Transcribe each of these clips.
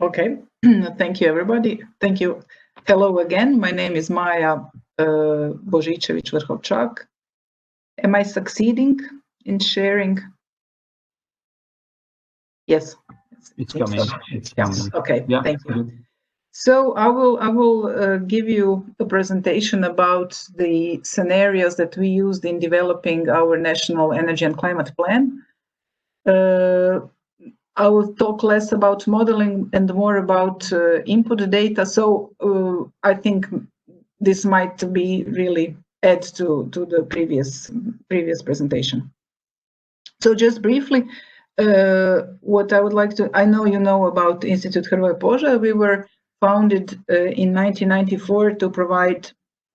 Okay, thank you, everybody. Thank you. Hello again. My name is Maja Božićević Vrhovčak. Am I succeeding in sharing? Yes. It's coming. It's coming. Okay, yeah. Thank you. So I will give you a presentation about the scenarios that we used in developing our national energy and climate plan. I will talk less about modeling and more about input data. So I think this might be really add to the previous presentation. So just briefly, what I would like to, I know you know about Institute Hrvoje Požar. We were founded in 1994 to provide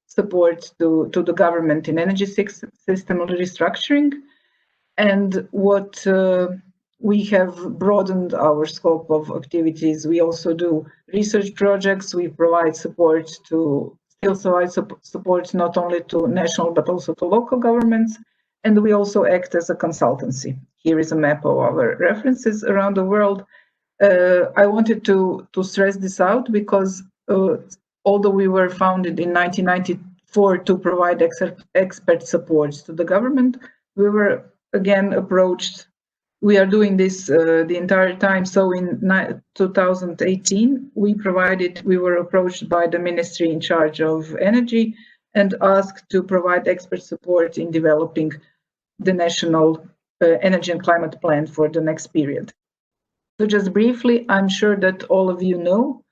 support to the government in energy system restructuring, and what we have broadened our scope of activities. We also do research projects. We provide support to support not only to national but also to local governments, and we also act as a consultancy. Here is a map of our references around the world. I wanted to stress this out because although we were founded in 1994 to provide expert support to the government, we were again approached. We are doing this the entire time. So in 2018, we were approached by the ministry in charge of energy and asked to provide expert support in developing the national energy and climate plan for the next period. So just briefly, I'm sure that all of you know,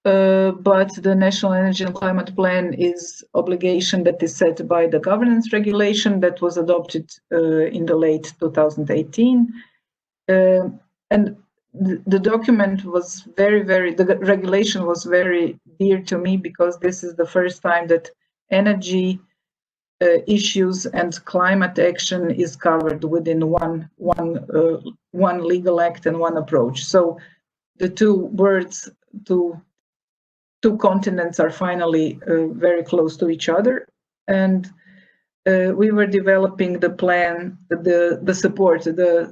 but the National Energy and Climate Plan is obligation that is set by the governance regulation that was adopted in the late 2018. And the document was the regulation was very dear to me because this is the first time that energy issues and climate action is covered within one legal act and one approach. So the two continents are finally very close to each other, and we were developing the plan, the support, the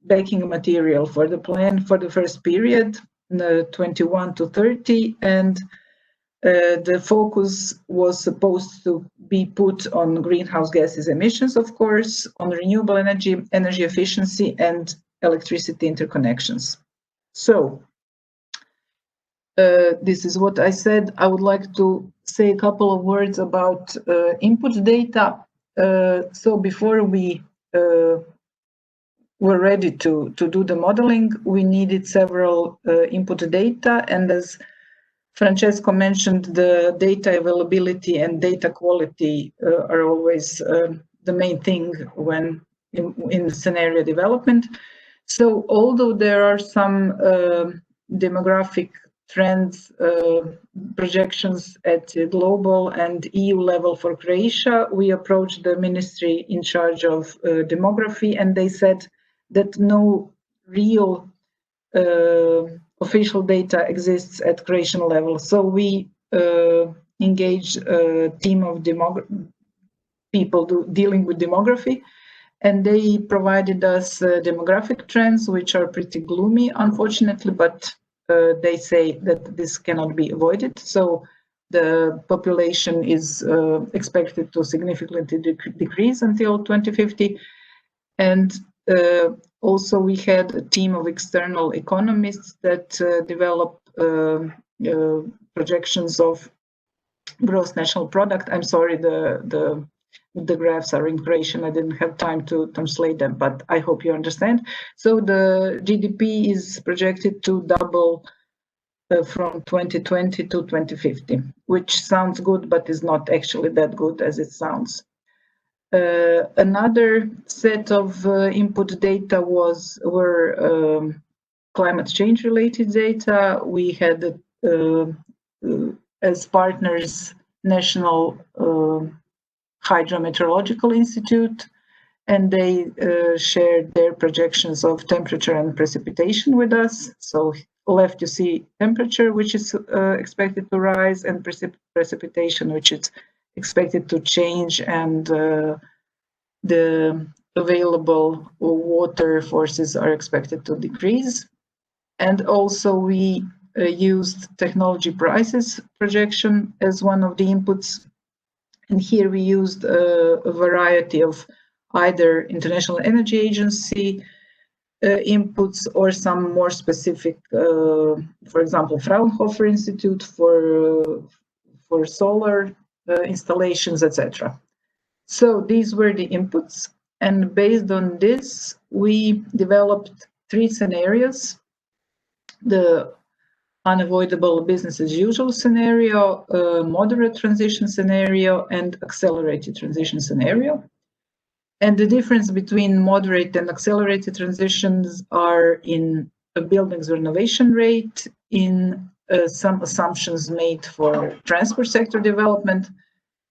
backing material for the plan for the first period, 21 to 30, and the focus was supposed to be put on greenhouse gases emissions, of course, on renewable energy, energy efficiency, and electricity interconnections. So this is what I said. I would like to say a couple of words about input data. So before we were ready to do the modeling, we needed several input data, and as Francesco mentioned, the data availability and data quality are always the main thing when in scenario development. So although there are some demographic trends, projections at global and EU level for Croatia, we approached the ministry in charge of demography, and they said that no real official data exists at Croatian level. So we engaged a team of people dealing with demography, and they provided us demographic trends, which are pretty gloomy, unfortunately, but they say that this cannot be avoided. So the population is expected to significantly decrease until 2050. And also we had a team of external economists that developed projections of gross national product. I'm sorry, the graphs are in Croatian. I didn't have time to translate them, but I hope you understand. So the GDP is projected to double from 2020 to 2050, which sounds good, but is not actually that good as it sounds. Another set of input data were climate change related data. We had as partners National Hydrometeorological Institute, and they shared their projections of temperature and precipitation with us. So left you see temperature, which is expected to rise, and precipitation, which is expected to change, and the available water forces are expected to decrease. And also we used technology prices projection as one of the inputs. And here we used a variety of either International Energy Agency inputs or some more specific, for example, Fraunhofer Institute for solar installations, etc. So these were the inputs, and based on this, we developed 3 scenarios: the unavoidable business as usual scenario, moderate transition scenario, and accelerated transition scenario. And the difference between moderate and accelerated transitions are in a building's renovation rate, in some assumptions made for transport sector development.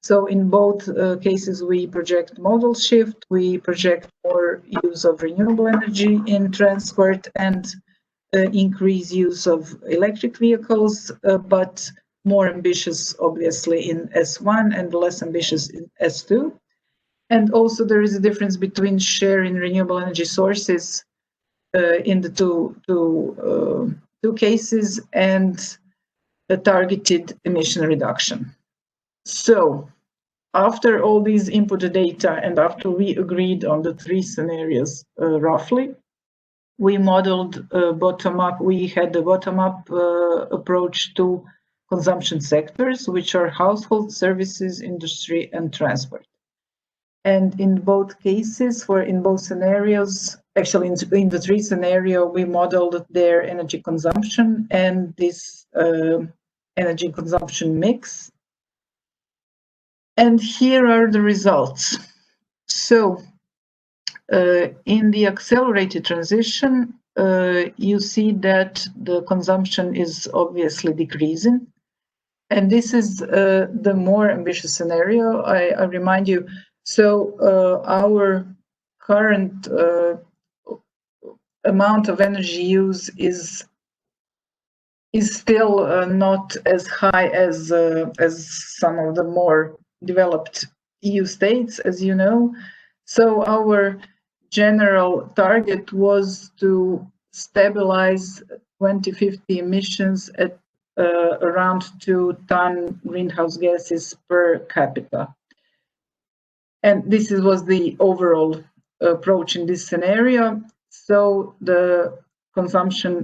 So in both cases, we project modal shift, we project more use of renewable energy in transport and increase use of electric vehicles, but more ambitious, obviously, in S1 and less ambitious in S2. And also there is a difference between share in renewable energy sources in the two cases and the targeted emission reduction. So after all these input data and after we agreed on the 3 scenarios roughly, we modeled bottom-up. We had the bottom-up approach to consumption sectors, which are household, services, industry, and transport. And in both cases, in both scenarios, actually in the 3 scenarios, we modeled their energy consumption and this energy consumption mix. And here are the results. So in the accelerated transition, you see that the consumption is obviously decreasing. And this is the more ambitious scenario, I remind you. So our current amount of energy use is still not as high as some of the more developed EU states, as you know. So our general target was to stabilize 2050 emissions at around 2 ton greenhouse gases per capita. And this was the overall approach in this scenario. So the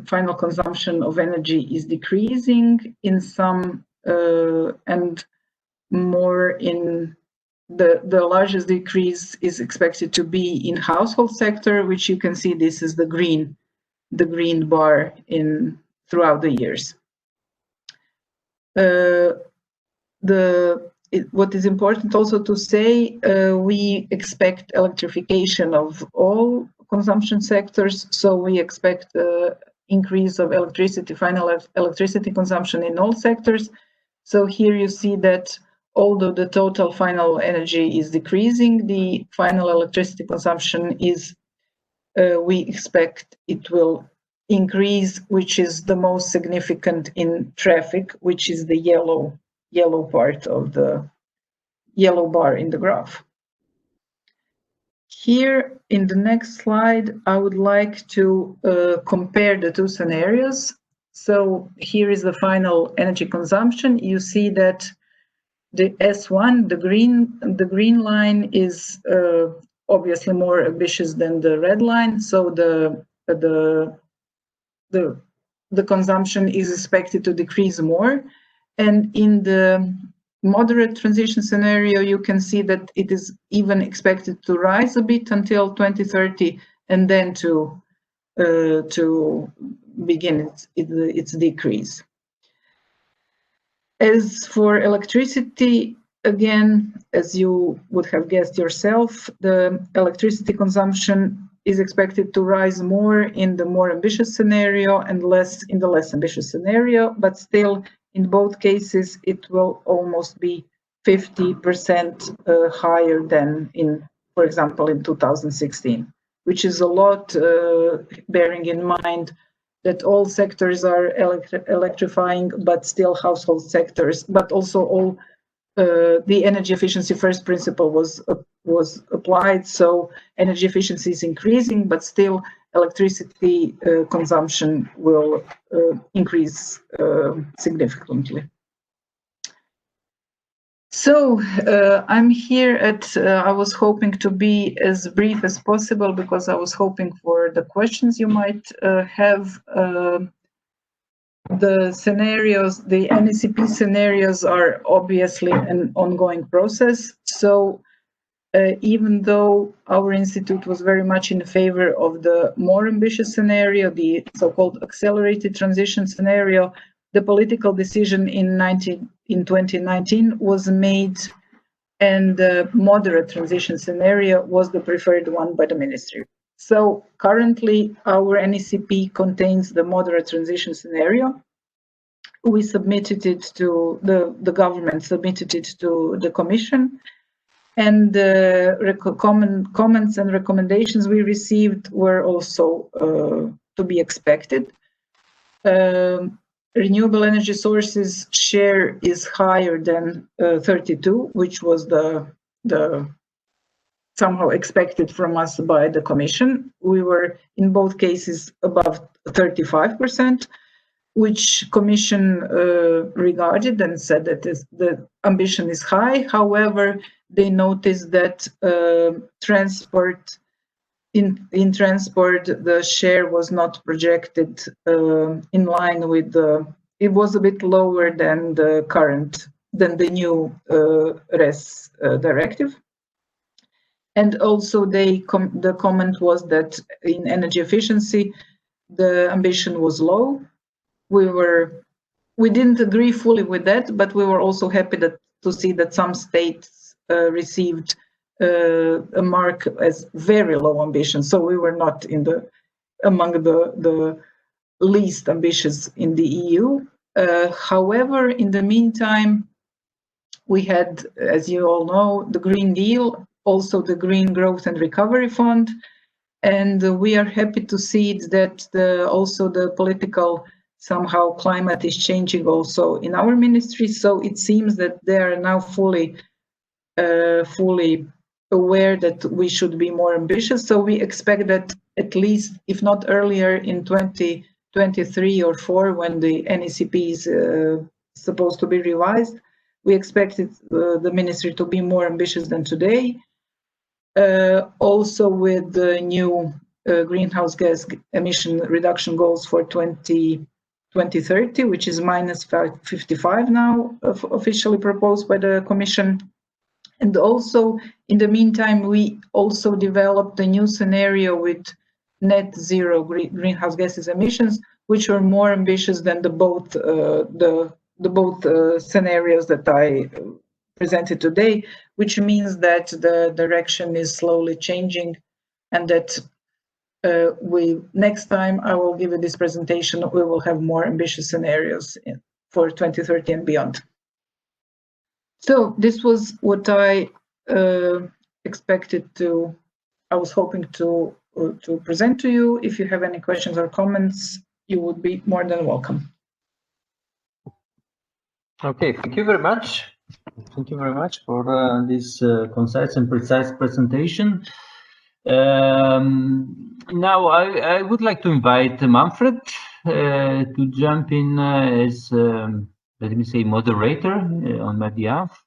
final consumption of energy is decreasing in some and more in the largest decrease is expected to be in household sector, which you can see this is the green bar throughout the years. What is important also to say, we expect electrification of all consumption sectors. So we expect increase of final electricity consumption in all sectors. So here you see that although the total final energy is decreasing, the final electricity consumption is, we expect it will increase, which is the most significant in traffic, which is the yellow part of the yellow bar in the graph. Here in the next slide, I would like to compare the 2 scenarios. So here is the final energy consumption. You see that the S1, the green line is obviously more ambitious than the red line. So the consumption is expected to decrease more. And in the moderate transition scenario, you can see that it is even expected to rise a bit until 2030, and then to begin its decrease. As for electricity, again, as you would have guessed yourself, the electricity consumption is expected to rise more in the more ambitious scenario and less in the less ambitious scenario, but still in both cases it will almost be 50% higher than for example, in 2016, which is a lot, bearing in mind that all sectors are electrifying, but still household sectors, but also all the energy efficiency first principle was applied. So energy efficiency is increasing, but still electricity consumption will increase significantly. So I'm here I was hoping to be as brief as possible because I was hoping for the questions you might have. The scenarios, the NECP scenarios are obviously an ongoing process. So even though our institute was very much in favor of the more ambitious scenario, the so-called accelerated transition scenario, the political decision in 2019 was made, and the moderate transition scenario was the preferred one by the ministry. So currently, our NECP contains the moderate transition scenario. We submitted it to the government, submitted it to the commission, and the comments and recommendations we received were also to be expected. Renewable energy sources share is higher than 32, which was the somehow expected from us by the Commission. We were in both cases above 35%, which Commission regarded and said that the ambition is high. However, they noticed that in transport, the share was not projected in line with it was a bit lower than the new RES directive. And also the comment was that in energy efficiency, the ambition was low. We didn't agree fully with that, but we were also happy to see that some states received a mark as very low ambition. So we were not among the least ambitious in the EU. However, in the meantime, we had, as you all know, the Green Deal, also the Green Growth and Recovery Fund, and we are happy to see that also the political somehow climate is changing also in our ministry. So it seems that they are now fully aware that we should be more ambitious. So we expect that at least, if not earlier, in 2023 or 4, when the NECP is supposed to be revised, we expect the ministry to be more ambitious than today. Also with the new greenhouse gas emission reduction goals for 2030, which is minus 55 now, officially proposed by the Commission. And also, in the meantime, we also developed a new scenario with net zero greenhouse gases emissions, which are more ambitious than both scenarios that I presented today, which means that the direction is slowly changing, and that next time I will give you this presentation, we will have more ambitious scenarios for 2030 and beyond. So this was what I I was hoping to present to you. If you have any questions or comments, you would be more than welcome. Okay, thank you very much. Thank you very much for this concise and precise presentation. Now I would like to invite Manfred to jump in as, let me say, moderator on my behalf.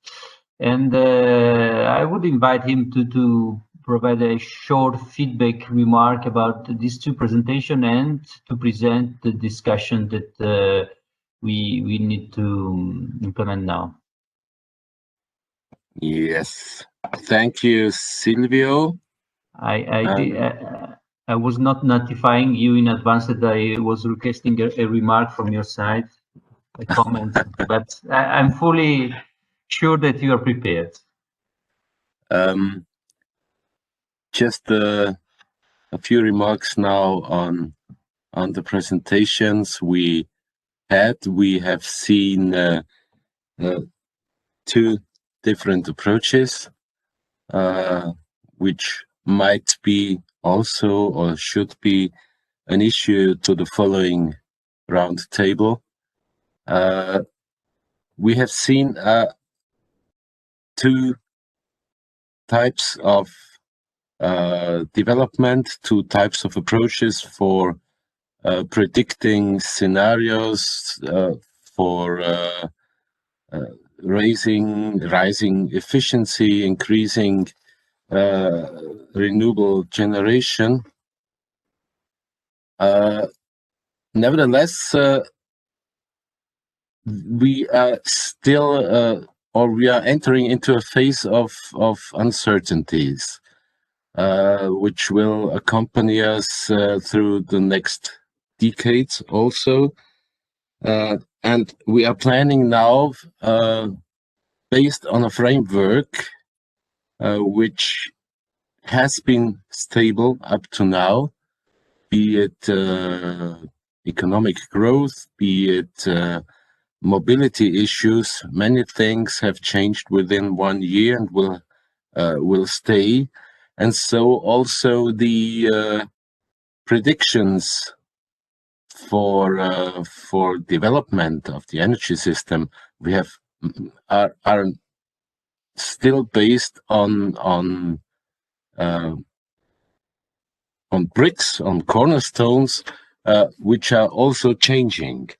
And I would invite him to provide a short feedback remark about these two presentations and to present the discussion that we need to implement now. Yes, thank you, Silvio. I was not notifying you in advance that I was requesting a remark from your side, a comment, but I'm fully sure that you are prepared. Just a few remarks now on the presentations we had. We have seen two different approaches, which might be also or should be an issue to the following round table. We have seen two types of development, 2 types of approaches for predicting scenarios, for rising efficiency, increasing renewable generation. Nevertheless, we are still, or we are entering into a phase of uncertainties, which will accompany us through the next decades also. And we are planning now, based on a framework which has been stable up to now, be it economic growth, be it mobility issues. Many things have changed within 1 year and will stay. And so also the predictions for development of the energy system are still based on bricks, on cornerstones, which are also changing.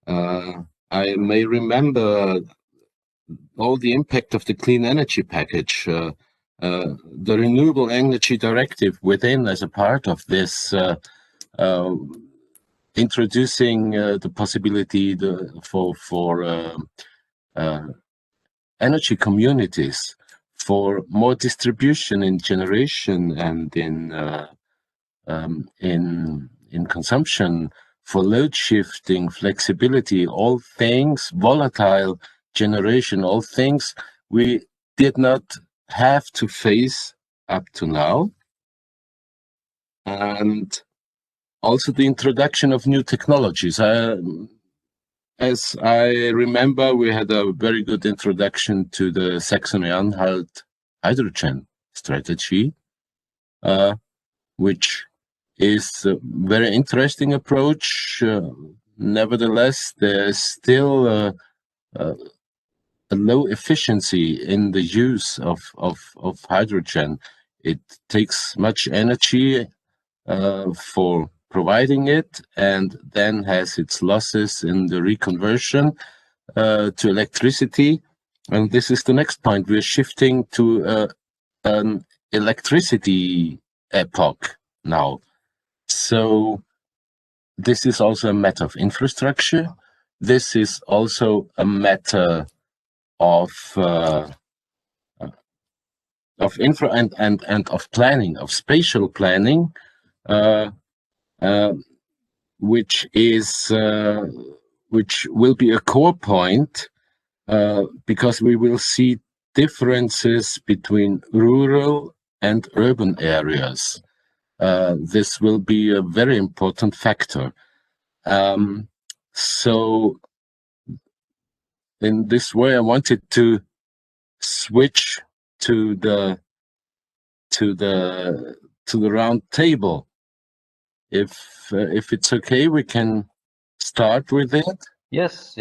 I may remember all the impact of the clean energy package, the renewable energy directive within as a part of this, introducing the possibility for energy communities, for more distribution in generation and in consumption, for load shifting, flexibility, all things, volatile generation, all things we did not have to face up to now. And also the introduction of new technologies. As I remember, we had a very good introduction to the Saxony-Anhalt hydrogen strategy, which is a very interesting approach. Nevertheless, there's still a low efficiency in the use of hydrogen. It takes much energy for providing it, and then has its losses in the reconversion to electricity. And this is the next point. We're shifting to an electricity epoch now. So this is also a matter of infrastructure. This is also a matter of infra and of planning, of spatial planning, which will be a core point, because we will see differences between rural and urban areas. This will be a very important factor. So in this way, I wanted to switch to the round table. If it's okay, we can start with it. Yes.